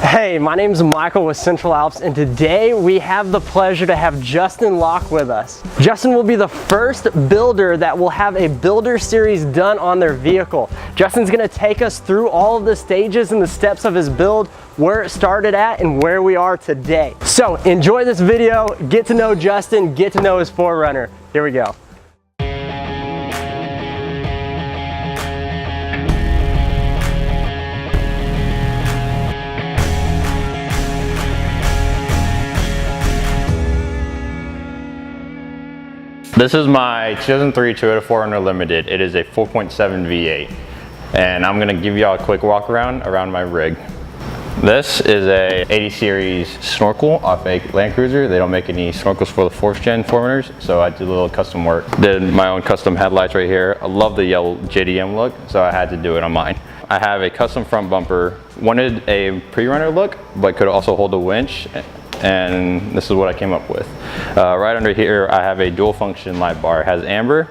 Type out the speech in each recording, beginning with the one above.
Hey, my name is Michael with Central Alps, and today we have the pleasure to have Juston Lok with us. Juston will be the first builder that will have a builder series done on their vehicle. Juston's gonna take us through all of the stages and the steps of his build, where it started at and where we are today. So enjoy this video, get to know Juston, get to know his 4Runner. Here we go. This is my 2003 Toyota 4Runner Limited. It is a 4.7 V8. And I'm gonna give y'all a quick walk around my rig. This is a 80 series snorkel off a Land Cruiser. They don't make any snorkels for the 4th gen 4Runners, so I did a little custom work. Did my own custom headlights right here. I love the yellow JDM look, so I had to do it on mine. I have a custom front bumper. Wanted a pre-runner look, but could also hold a winch. And this is what I came up with. Right under here, I have a dual function light bar. It has amber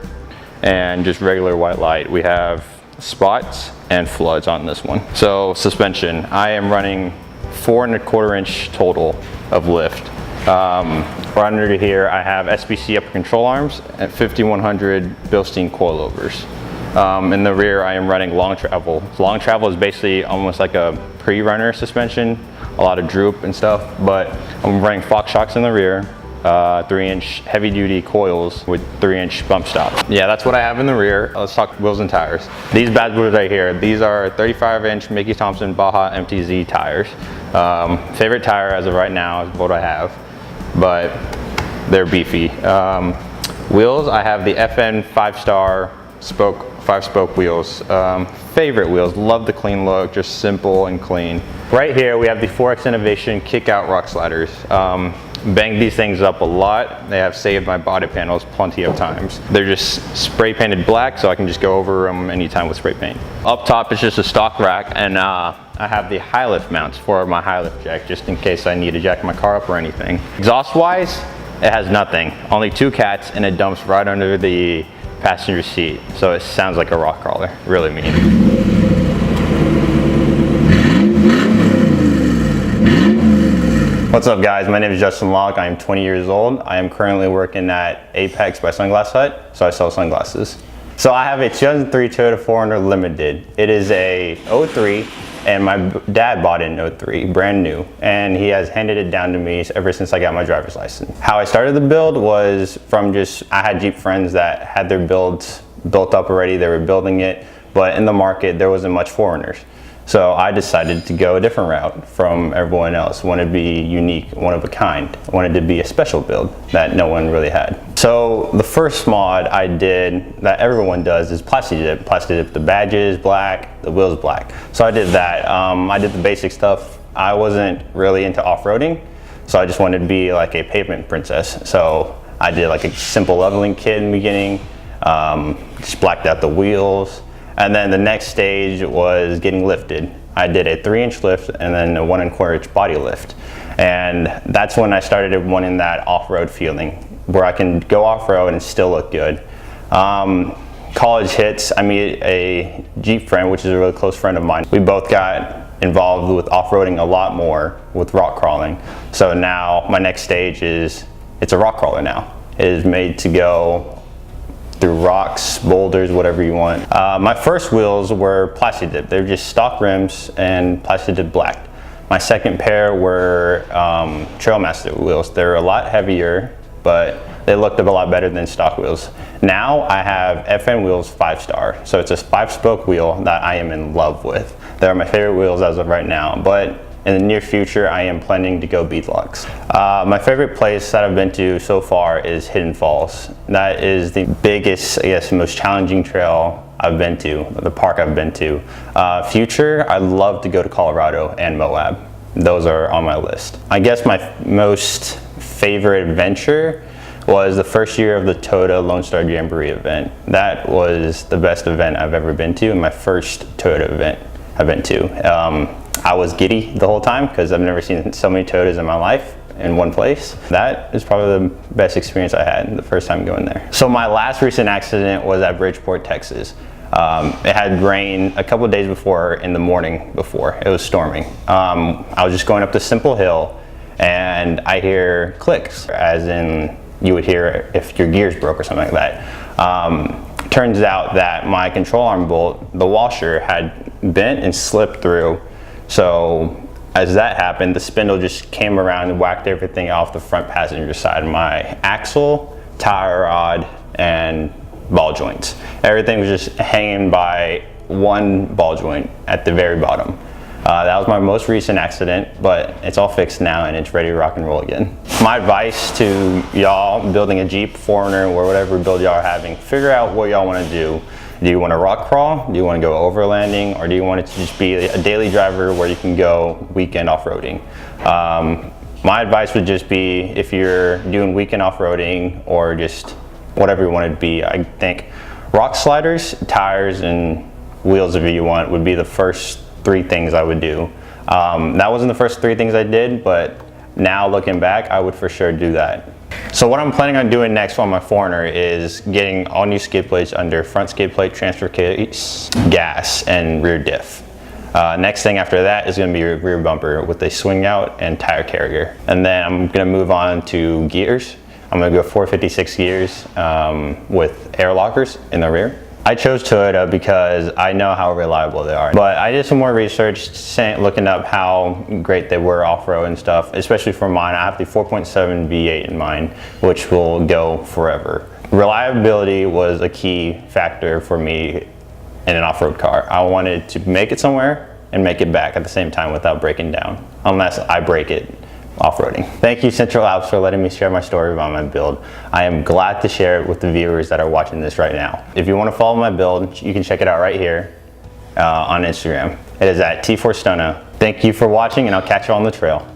and just regular white light. We have spots and floods on this one. So suspension, I am running 4¼ inch total of lift. Right under here, I have SBC upper control arms and 5100 Bilstein coilovers. In the rear, I am running long travel. Long travel is basically almost like a pre-runner suspension, a lot of droop and stuff, but I'm running Fox shocks in the rear, 3-inch heavy duty coils with 3-inch bump stop. Yeah, that's what I have in the rear. Let's talk wheels and tires. These bad boys right here, these are 35-inch Mickey Thompson Baja MTZ tires. Favorite tire as of right now is what I have, but they're beefy. Wheels, I have the FN 5-star 5-spoke wheels. Favorite wheels, love the clean look, just simple and clean. Right here we have the 4X Innovation kick-out rock sliders. Banged these things up a lot. They have saved my body panels plenty of times. They're just spray painted black, so I can just go over them anytime with spray paint. Up top is just a stock rack, and I have the high lift mounts for my high lift jack, just in case I need to jack my car up or anything. Exhaust wise, it has nothing. Only 2 cats, and it dumps right under the passenger seat, so it sounds like a rock crawler. Really mean. What's up guys, my name is Juston Lok. I am 20 years old. I am currently working at Apex by Sunglass Hut, so I sell sunglasses. So I have a 2003 Toyota 4Runner Limited. It is a 03, and my dad bought it in 03, brand new, and he has handed it down to me ever since I got my driver's license. How I started the build was from I had Jeep friends that had their builds built up already. They were building it, but in the market there wasn't much 4Runners. So I decided to go a different route from everyone else. Wanted to be unique, one of a kind. Wanted to be a special build that no one really had. So the first mod I did that everyone does is plasti dip. Plasti dip the badges black, the wheels black. So I did that. I did the basic stuff. I wasn't really into off-roading, so I just wanted to be like a pavement princess. So I did like a simple leveling kit in the beginning, just blacked out the wheels. And then the next stage was getting lifted. I did a 3-inch lift and then a 1¼ inch body lift. And that's when I started wanting that off-road feeling, where I can go off-road and still look good. College hits, I meet a Jeep friend, which is a really close friend of mine. We both got involved with off-roading a lot more with rock crawling. So now my next stage is, it's a rock crawler now. It is made to go through rocks, boulders, whatever you want. My first wheels were plasti dip. They were just stock rims and plasti dip black. My second pair were Trailmaster wheels. They're a lot heavier, but they looked a lot better than stock wheels. Now I have FN wheels 5-star. So it's a 5-spoke wheel that I am in love with. They're my favorite wheels as of right now, but in the near future, I am planning to go beadlocks. My favorite place that I've been to so far is Hidden Falls. That is the biggest, I guess, most challenging trail I've been to, the park I've been to. Future, I'd love to go to Colorado and Moab. Those are on my list. I guess my most favorite adventure was the first year of the Toyota Lone Star Jamboree event. That was the best event I've ever been to, and my first Toyota event I've been to. I was giddy the whole time because I've never seen so many Toyotas in my life in one place. That is probably the best experience I had the first time going there. So my last recent accident was at Bridgeport, Texas. It had rain a couple of days before in the morning before. It was storming. I was just going up this simple hill and I hear clicks, as in you would hear if your gears broke or something like that. Turns out that my control arm bolt, the washer, had bent and slipped through. So as that happened, the spindle just came around and whacked everything off the front passenger side. My axle, tire rod, and ball joints. Everything was just hanging by one ball joint at the very bottom. That was my most recent accident, but it's all fixed now and it's ready to rock and roll again. My advice to y'all building a Jeep, 4Runner, or whatever build y'all are having, figure out what y'all want to do. Do you want to rock crawl? Do you want to go overlanding? Or do you want it to just be a daily driver where you can go weekend off-roading? My advice would just be, if you're doing weekend off-roading or just whatever you want it to be, I think rock sliders, tires, and wheels, if you want, would be the first 3 things I would do. That wasn't the first 3 things I did, but now looking back, I would for sure do that. So what I'm planning on doing next on my 4Runner is getting all new skid plates under front skid plate, transfer case, gas, and rear diff. Next thing after that is going to be a rear bumper with a swing out and tire carrier. And then I'm going to move on to gears. I'm going to go 456 gears with air lockers in the rear. I chose Toyota because I know how reliable they are. But I did some more research looking up how great they were off-road and stuff, especially for mine. I have the 4.7 V8 in mine, which will go forever. Reliability was a key factor for me in an off-road car. I wanted to make it somewhere and make it back at the same time without breaking down, unless I break it off-roading. Thank you, Central Alps, for letting me share my story about my build. I am glad to share it with the viewers that are watching this right now. If you want to follow my build, you can check it out right here on Instagram. It is at T4Stunna. Thank you for watching, and I'll catch you on the trail.